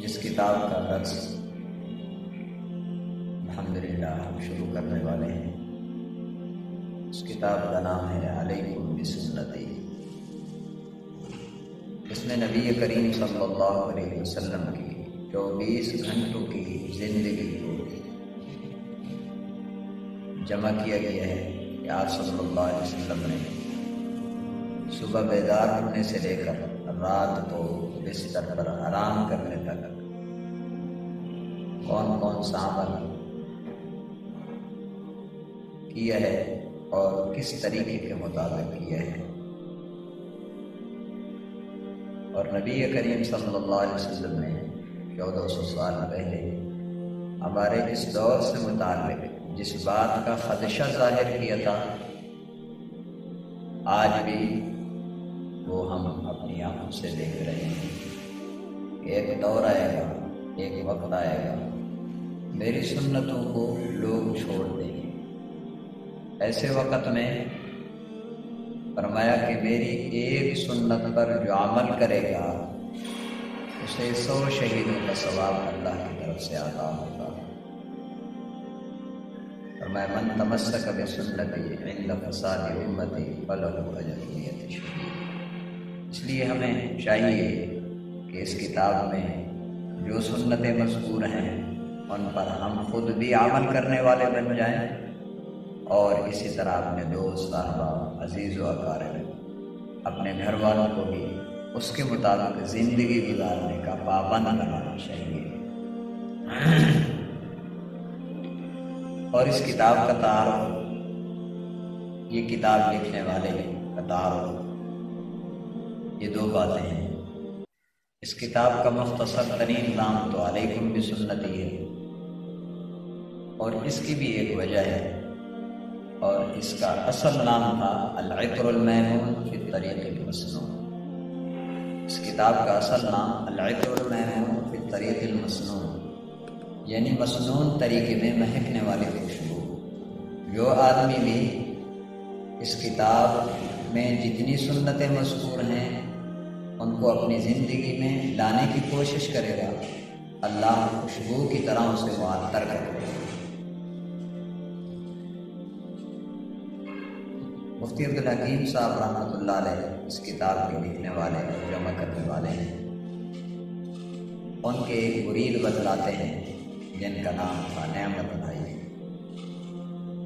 جس کتاب کا درس الحمدللہ ہم شروع کرنے والے ہیں، اس کتاب کا نام ہے علیکم بسنتی۔ اس میں نبی کریم صلی اللہ علیہ وسلم کی 24 گھنٹوں کی زندگی کو جمع کیا گیا ہے کہ آپ صلی اللہ علیہ وسلم نے صبح بیدار ہونے سے لے کر رات کو بستر پر آرام کرنے تک کون کون سا عمل کیا ہے اور کس طریقے کے مطابق کیا ہے۔ اور نبی کریم صلی اللہ علیہ وسلم نے 1400 سال پہلے ہمارے اس دور سے متعلق جس بات کا خدشہ ظاہر کیا تھا، آج بھی وہ ہم اپنی آنکھوں سے دیکھ رہے ہیں کہ ایک دور آئے گا، ایک وقت آئے گا، میری سنتوں کو لوگ چھوڑ دیں گے۔ ایسے وقت میں فرمایا کہ میری ایک سنت پر جو عمل کرے گا اسے 100 شہیدوں کا ثواب اللہ کی طرف سے عطا ہوگا۔ فرمایا من تمسک بسنتی عند فساد امتی فلہ اجر نیت شہید۔ اس لیے ہمیں چاہیے کہ اس کتاب میں جو سنتیں مذکور ہیں ان پر ہم خود بھی عمل کرنے والے بن جائیں اور اسی طرح اپنے دوست احباب عزیز و اقارب اپنے گھر والوں کو بھی اس کے مطابق زندگی گزارنے کا پابند بنانا چاہیے۔ اور اس کتاب کا تعارف، یہ کتاب لکھنے والے کا تعارف، یہ 2 باتیں ہیں۔ اس کتاب کا مختصر ترین نام تو علیکم بسنتی ہے، اور اس کی بھی ایک وجہ ہے، اور اس کا اصل نام تھا العطر الميمون فی الطریق المسنون۔ اس کتاب کا اصل نام العطر الميمون فی الطریق المسنون، یعنی مسنون طریقے میں مہکنے والی خوشبو۔ جو آدمی بھی اس کتاب میں جتنی سنتیں مذکور ہیں ان کو اپنی زندگی میں لانے کی کوشش کرے گا، اللہ خوشبو کی طرح اسے معطر کرے گا۔ مفتی عبدالحکیم صاحب رحمۃ اللہ علیہ اس کتاب کے لکھنے والے اور جمع کرنے والے ہیں۔ ان کے ایک مرید بتلاتے ہیں جن کا نام تھا نعمت بھائی،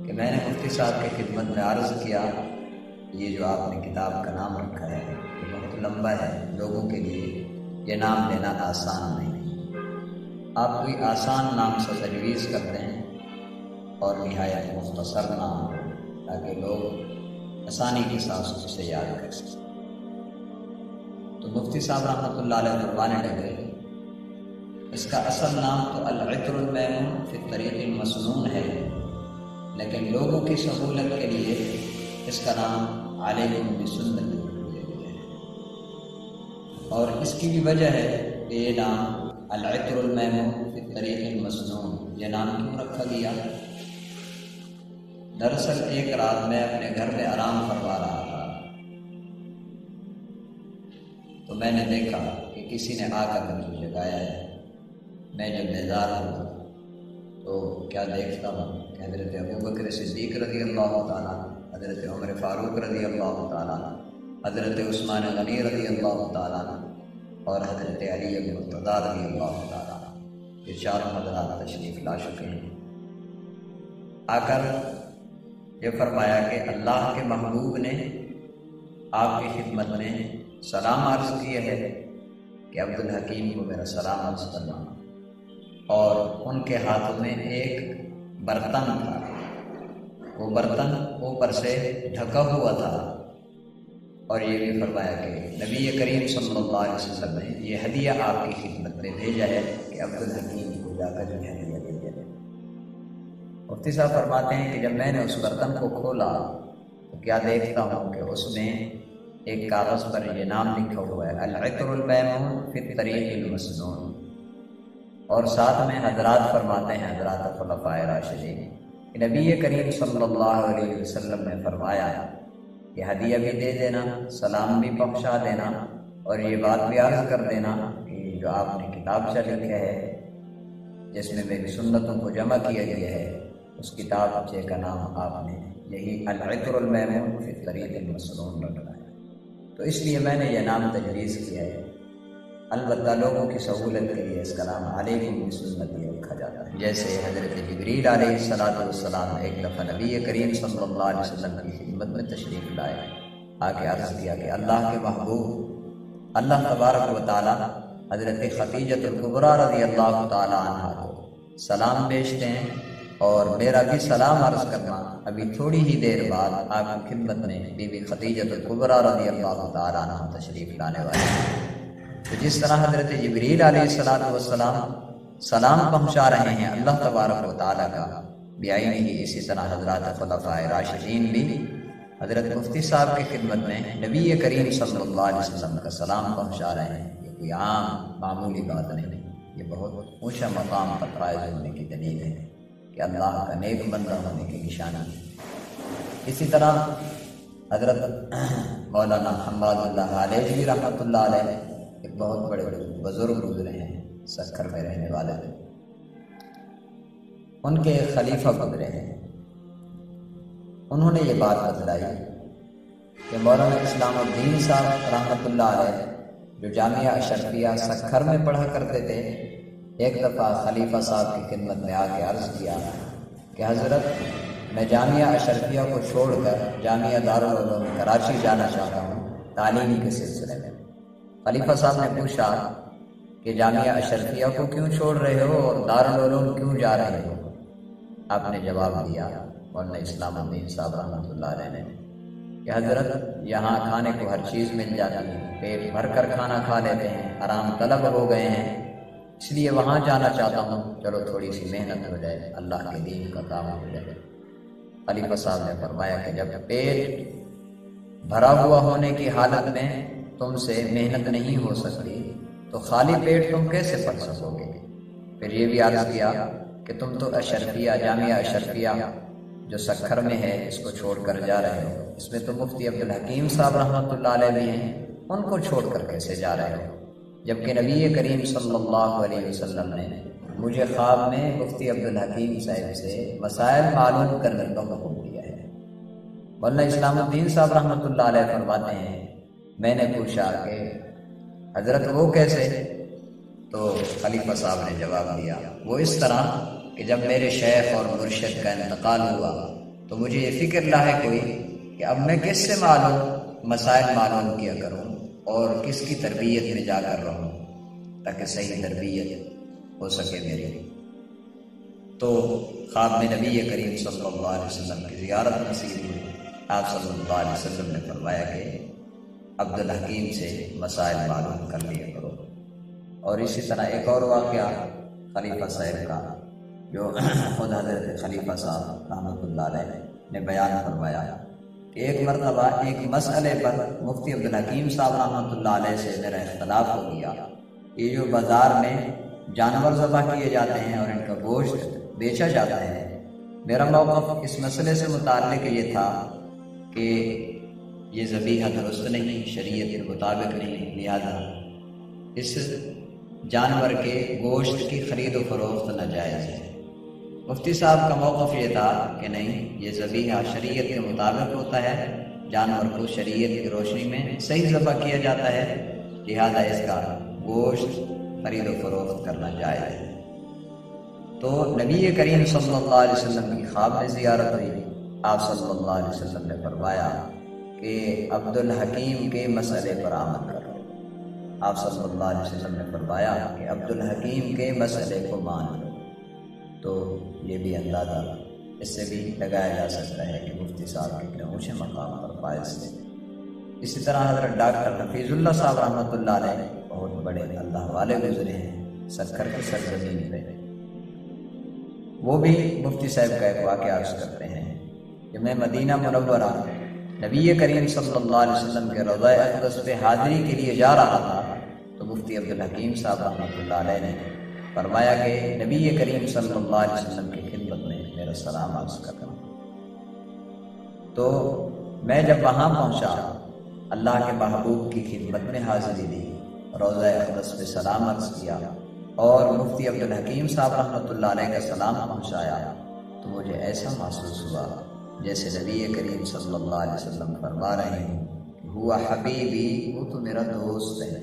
کہ میں نے مفتی صاحب کی خدمت میں عرض کیا یہ جو آپ نے کتاب کا نام رکھا ہے یہ بہت لمبا ہے، لوگوں کے لیے یہ نام لینا آسان نہیں، آپ کوئی آسان نام سے تجویز کر دیں اور نہایت مختصر نام ہو تاکہ لوگ آسانی کے ساتھ اسے یاد کر سکیں۔ تو مفتی صاحب رحمۃ اللہ علیہ فرمانے لگے اس کا اصل نام تو العطر الميمون فی الطریق المسنون ہے، لیکن لوگوں کی سہولت کے لیے اس کا نام علیکم بسنتی ہے، اور اس کی بھی وجہ ہے کہ یہ نام العطر الميمون فی الطریق المسنون یہ نام کیوں رکھا گیا۔ دراصل ایک رات میں اپنے گھر میں آرام فرما رہا تھا تو میں نے دیکھا کہ کسی نے آ کر مجھے جگایا ہے۔ میں جب بیدار ہوا تو کیا دیکھتا ہوں کہ حضرت ابوبکر صدیق رضی اللہ تعالیٰ، حضرت عمر فاروق رضی اللہ تعالیٰ، حضرت عثمان غنی رضی اللہ تعالیٰ اور حضرت علی مرتضیٰ رضی اللہ تعالیٰ، یہ 4 حضرات تشریف لا چکے ہیں۔ آ کر یہ فرمایا کہ اللہ کے محبوب نے آپ کی خدمت میں سلام عرض کیا ہے کہ عبدالحکیم کو میرا سلام عرض کرنا، اور ان کے ہاتھوں میں ایک برتن تھا، وہ برتن اوپر سے ڈھکا ہوا تھا، اور یہ بھی فرمایا کہ نبی کریم صلی اللہ علیہ وسلم نے یہ ہدیہ آپ کی خدمت میں بھیجا ہے کہ عبدالحکیم کو جا کر یہ ہدیہ دے دیا۔ مفتی صاحب فرماتے ہیں کہ جب میں نے اس برتن کو کھولا تو کیا دیکھتا ہوں کہ اس میں ایک کاغذ پر یہ نام لکھا ہوا ہے العطر الميمون فی الطریق المسنون، اور ساتھ میں حضرات فرماتے ہیں، حضرات خلفائے راشدین، کہ نبی کریم صلی اللہ علیہ وسلم نے فرمایا کہ ہدیہ بھی دے دینا، سلام بھی پہنچا دینا، اور یہ بات بھی عرض کر دینا کہ جو جو آپ نے کتابچہ لکھا ہے جس میں میری سنتوں کو جمع کیا گیا ہے، اس کتابچے کا نام آپ نے یہی العطر الميمون فی الطریق المسنون رکھا ہے، تو اس لیے میں نے یہ نام تجویز کیا ہے۔ البتہ لوگوں کی سہولت کے لیے اس کا نام علیکم بسنتی رکھا جاتا ہے۔ جیسے حضرت جبریل علیہ السلام ایک دفعہ نبی کریم صلی اللہ علیہ وسلم کی خدمت میں تشریف لائے، آ کے عرض کیا کہ اللہ کے محبوب اللہ تبارک و تعالی حضرت خدیجۃ الکبریٰ رضی اللہ تعالی عنہا کو سلام بیچتے ہیں، اور میرا بھی سلام عرض کرنا ابھی تھوڑی ہی دیر بعد آپ کی خدمت میں بی بی خدیجۃ الکبریٰ رضی اللہ تعالی عنہا تشریف لانے والے ہیں۔ تو جس طرح حضرت جبریل علیہ السلام سلام پہنچا رہے ہیں اللہ تبارک و تعالیٰ کا بعینہ، اسی طرح حضرات خلفائے راشدین بھی حضرت مفتی صاحب کی خدمت میں نبی کریم صلی اللہ علیہ وسلم کا سلام پہنچا رہے ہیں۔ یہ کوئی عام معمولی بات نہیں، یہ بہت اونچا مقام پر فائز ہونے کی دلیل ہے کہ اللہ کا نیک بندہ ہونے کی نشانی ہے۔ اسی طرح حضرت مولانا حماد اللہ علیہ رحمۃ اللہ علیہ ایک بہت بڑے بزرگ گزرے ہیں، سکھر میں رہنے والے تھے، ان کے خلیفہ گزرے ہیں۔ انہوں نے یہ بات بتلائی کہ مولانا اسلام الدین صاحب رحمۃ اللہ علیہ جو جامعہ اشرفیہ سکھر میں پڑھا کرتے تھے، ایک دفعہ خلیفہ صاحب کی خدمت میں آ کے عرض کیا کہ حضرت میں جامعہ اشرفیہ کو چھوڑ کر جامعہ دارالعلوم کراچی جانا چاہتا ہوں تعلیمی کے سلسلے میں۔ خلیفہ صاحب نے پوچھا کہ جامعہ اشرفیہ کو کیوں چھوڑ رہے ہو اور دارالعلوم کیوں جا رہے ہو؟ آپ نے جواب دیا مولانا اسلام الدین صاحب رحمۃ اللہ علیہ نے کہ حضرت یہاں کھانے کو ہر چیز مل جاتی ہے، پیٹ بھر کر کھانا کھا لیتے ہیں، آرام طلب ہو گئے ہیں، اس لیے وہاں جانا چاہتا ہوں، چلو تھوڑی سی محنت ہو جائے، اللہ کے دین کا کام ہو جائے۔ خلیفہ صاحب نے فرمایا کہ جب پیٹ بھرا ہوا ہونے کی حالت میں تم سے محنت نہیں ہو سکتی تو خالی پیٹ تم کیسے پڑھ سکو گے؟ پھر یہ بھی عرض کیا کہ تم تو اشرفیہ جامعہ اشرفیہ جو سکھر میں ہے اس کو چھوڑ کر جا رہے ہو، اس میں تو مفتی عبدالحکیم صاحب رحمۃ اللہ علیہ بھی ہیں، ان کو چھوڑ کر کیسے جا رہے ہو؟ جبکہ نبی کریم صلی اللہ علیہ وسلم نے مجھے خواب میں مفتی عبدالحکیم صاحب سے مسائل معلوم کرنے کا حکم دیا ہے۔ مولانا اسلام الدین صاحب رحمۃ اللہ علیہ فرماتے ہیں میں نے پوچھا کہ حضرت وہ کیسے؟ تو خلیفہ صاحب نے جواب دیا وہ اس طرح کہ جب میرے شیخ اور مرشد کا انتقال ہوا تو مجھے یہ فکر لاحق ہوئی کہ اب میں کس سے مسائل معلوم کیا کروں اور کس کی تربیت میں جا کر رہوں تاکہ صحیح تربیت ہو سکے میری۔ تو خواب میں نبی کریم صلی اللہ علیہ وسلم کی زیارت نصیب ہوئی۔ آپ صلی اللہ علیہ وسلم نے فرمایا کہ عبدالحکیم سے مسائل معلوم کر لیا کرو۔ اور اسی طرح ایک اور واقعہ خلیفہ صاحب کا جو خود حضرت خلیفہ صاحب رحمۃ اللہ علیہ نے بیان فرمایا کہ ایک مرتبہ ایک مسئلے پر مفتی عبدالحکیم صاحب رحمۃ اللہ علیہ سے میرا اختلاف ہو گیا۔ یہ جو بازار میں جانور ذبح کیے جاتے ہیں اور ان کا گوشت بیچا جاتا ہے، میرا موقف اس مسئلے سے متعلق یہ تھا کہ یہ ذبیحہ درست نہیں، شریعت کے مطابق نہیں، لہذا اس جانور کے گوشت کی خرید و فروخت ناجائز ہے۔ مفتی صاحب کا موقف یہ تھا کہ نہیں، یہ ذبیحہ شریعت کے مطابق ہوتا ہے، جانور کو شریعت کی روشنی میں صحیح ذبح کیا جاتا ہے، لہذا اس کا گوشت خرید و فروخت کرنا جائز ہے۔ تو نبی کریم صلی اللہ علیہ وسلم کی خواب میں زیارت ہوئی۔ آپ صلی اللہ علیہ وسلم نے فرمایا کہ عبدالحکیم کے مسئلے پر عمل کرو۔ آپ صلی اللہ علیہ وسلم نے فرمایا کہ عبدالحکیم کے مسئلے کو مان لو۔ تو یہ بھی اندازہ اس سے بھی لگایا جا سکتا ہے کہ مفتی صاحب کتنے اونچے مقام پر فائز تھے۔ اسی طرح حضرت ڈاکٹر حفیظ اللہ صاحب رحمۃ اللہ علیہ بہت بڑے اللہ والے گزرے ہیں سکھر کی سرزمین پہ۔ وہ بھی مفتی صاحب کا ایک واقعہ عرض کرتے ہیں کہ میں مدینہ منورہ نبی کریم صلی اللہ علیہ وسلم کے روضہ اقدس پہ حاضری کے لیے جا رہا تھا تو مفتی عبدالحکیم صاحب رحمۃ اللہ علیہ نے فرمایا کہ نبی کریم صلی اللہ علیہ وسلم کی خدمت میں میرا سلام عرض کرتا ہوں۔ تو میں جب وہاں پہنچا اللہ کے محبوب کی خدمت میں حاضری دی روضہ اقدس پہ سلام عرض کیا اور مفتی عبدالحکیم صاحب رحمۃ اللہ علیہ کا سلام پہنچایا تو مجھے ایسا محسوس ہوا جیسے نبی کریم صلی اللہ علیہ وسلم فرما رہے ہیں کہ ہوا حبیبی، وہ تو میرا دوست ہے۔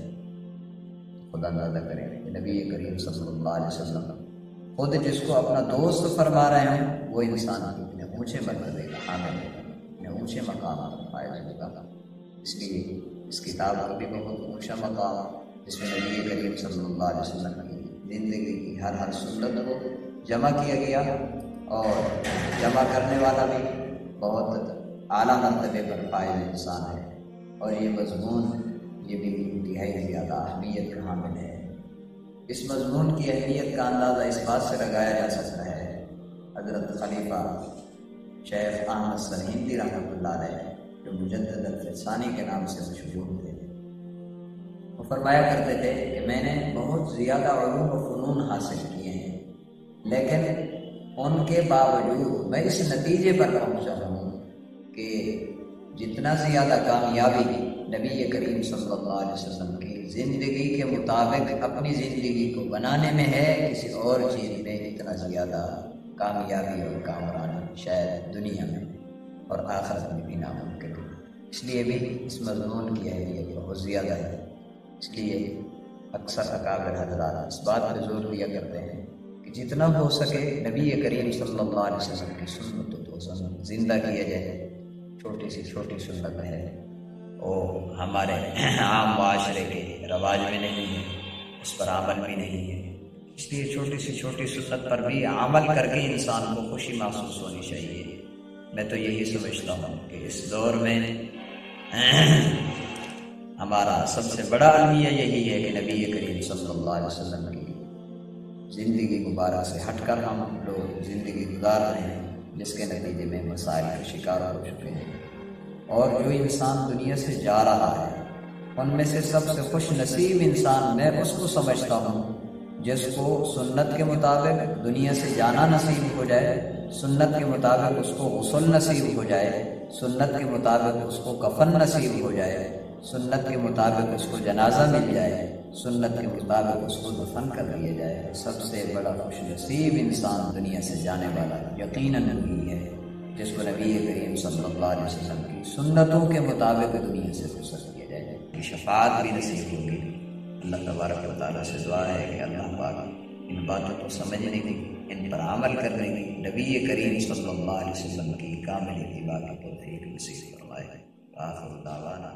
خدا اندازہ کریں کہ نبی کریم صلی اللہ علیہ وسلم خود جس کو اپنا دوست فرما رہے ہیں وہ انسان اتنے اونچے مرتبے کا حامل ہے، اتنے اونچے مقام پر فائز ہوگا۔ اس لیے اس کتاب کا بھی بہت اونچا مقام، جس میں نبی کریم صلی اللہ علیہ وسلم کی زندگی کی ہر سنت کو جمع کیا گیا، اور جمع کرنے والا بھی بہت اعلیٰ مرتبے پر فائز انسان ہے، اور یہ مضمون یہ بھی انتہائی زیادہ اہمیت کا حامل ہے۔ اس مضمون کی اہمیت کا اندازہ اس بات سے لگایا جا سکتا ہے، حضرت خلیفہ شیخ احمد سرہندی رحمۃ اللہ علیہ جو مجدد الفسانی کے نام سے مشہور تھے، وہ فرمایا کرتے تھے کہ میں نے بہت زیادہ علوم و فنون حاصل کیے ہیں، لیکن ان کے باوجود میں اس نتیجے پر پہنچا ہوں کہ جتنا زیادہ کامیابی نبی کریم صلی اللہ علیہ وسلم کی زندگی کے مطابق اپنی زندگی کو بنانے میں ہے، کسی اور چیز میں اتنا زیادہ کامیابی اور کامرانی شاید دنیا میں اور آخرت میں بھی ناممکن ہے۔ اس لیے بھی اس مضمون کی اہمیت بہت زیادہ ہے۔ اس لیے اکثر اکابر حضرات اس بات پر زور دیا کرتے ہیں کہ جتنا ہو سکے نبی کریم صلی اللہ علیہ وسلم کی سنت کو زندہ کیا جائے۔ چھوٹی سی چھوٹی سنت ہے، وہ ہمارے عام معاشرے کے رواج میں نہیں ہے، اس پر عمل بھی نہیں ہے، اس لیے چھوٹی سی چھوٹی سنت پر بھی عمل کر کے انسان کو خوشی محسوس ہونی چاہیے۔ میں تو یہی سمجھتا ہوں کہ اس دور میں ہمارا سب سے بڑا المیہ یہی ہے کہ نبی کریم صلی اللہ علیہ وسلم کی زندگی مبارک سے ہٹ کر ہم لوگ زندگی گزار رہے ہیں، جس کے نتیجے میں مسائل کا شکار ہو چکے ہیں۔ اور جو انسان دنیا سے جا رہا ہے ان میں سے سب سے خوش نصیب انسان میں اس کو سمجھتا ہوں جس کو سنت کے مطابق دنیا سے جانا نصیب ہو جائے، سنت کے مطابق اس کو غسل نصیب ہو جائے، سنت کے مطابق اس کو کفن نصیب ہو جائے، سنت کے مطابق اس کو جنازہ مل جائے، سنت کے مطابق اس کو دفن کر دیا جائے۔ سب سے بڑا خوش نصیب انسان دنیا سے جانے والا یقیناً وہی ہے جس کو نبی کریم صلی اللہ علیہ وسلم کی سنتوں کے مطابق دنیا سے رخصت کیا جائے، کی شفاعت بھی نصیب ہوگی۔ اللہ تبارک و تعالیٰ سے دعا ہے کہ اللہ پاک ان باتوں کو سمجھنے کی، ان پر عمل کرنے کی، نبی کریم صلی اللہ علیہ وسلم کی کامل اتباع کی توفیق نصیب فرمائے۔ آخر دعوانا